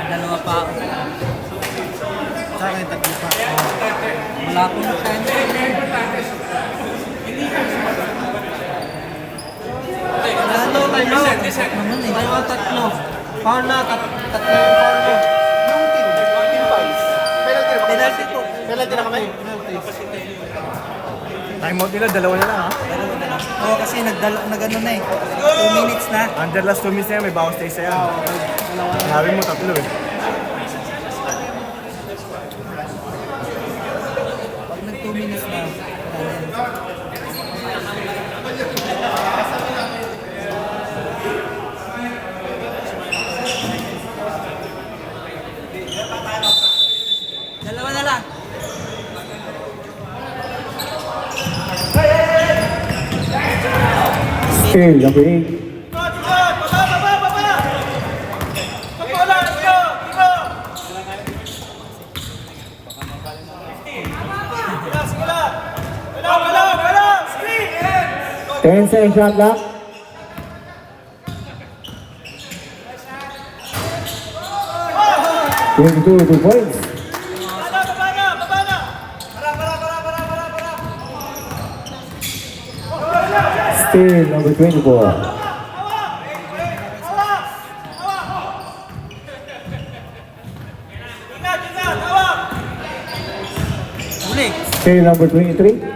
Dalawa pa ako. Sa akin, tatlo pa. Wala akong chance. Tatlo. Tayo tatlo. Power na, tatlo yung power mo. Yung team files. Penalty po. Penalty na kami? Time out nila, dalawa na lang ha. Oo, kasi nag-ano na eh. 2 minutes na. Under last 2 minutes na yan, may bawas tayo sa'yo. Sabi mo tatlo eh. Pag nag 2 minutes na. Dalawa na lang. Still, number 8. Ten second shot clock. Twenty-two, 2 points. Still number 24. Uli. Still number 23.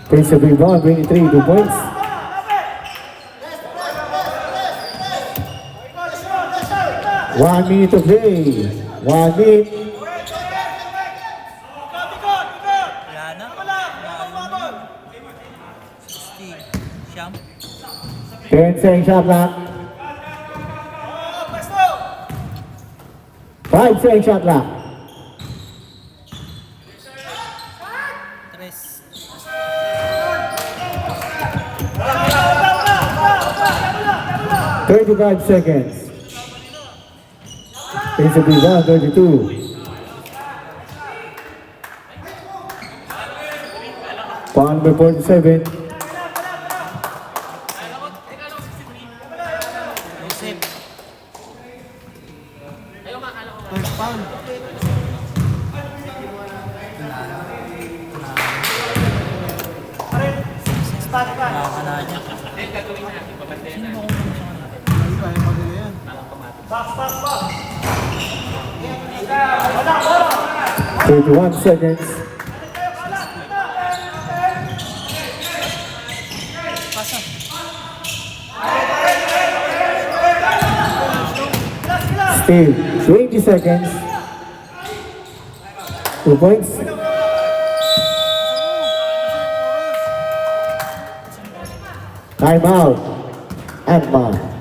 Takes a big ball, 23, 2 points. One minute to play. 1 minute. Wala na. 60. Siyam. 10 second shot clock. 5 second shot clock. Tres. 35 seconds. Takes a big ball, 32. Foul number 47. Joseph. First foul. Nakakala niya. Sino ba kung Ay, kaya pa nila yan. 31 seconds. pasa? Still 20 seconds. 2 points. Time out. And man.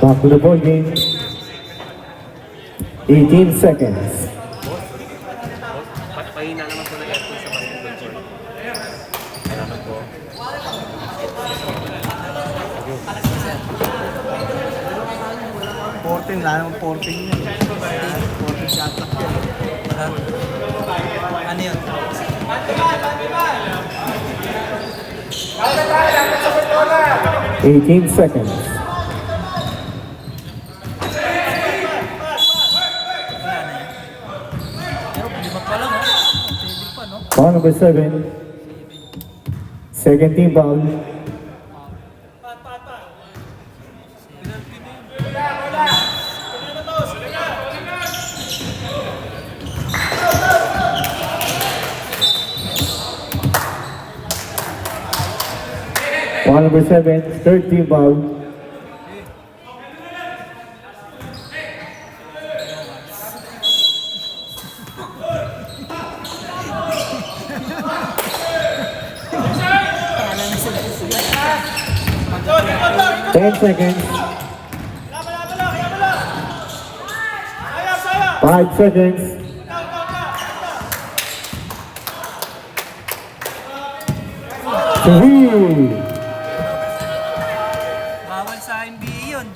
Back to the ball game. 18 seconds. Pahina naman po na aircon sa basketball court. Salamat po. Lalo naman 14 yun. 14 shot clock yun. Ano yun? 18 seconds. Wala na yun. Pero lima pa lang, oh. Pwede pa, no? Foul number 7. Second team foul. Foul number 7. Third team foul. 10 seconds. 5 seconds. 3. Bawal sa NBA yun.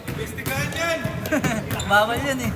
Bawal yun eh.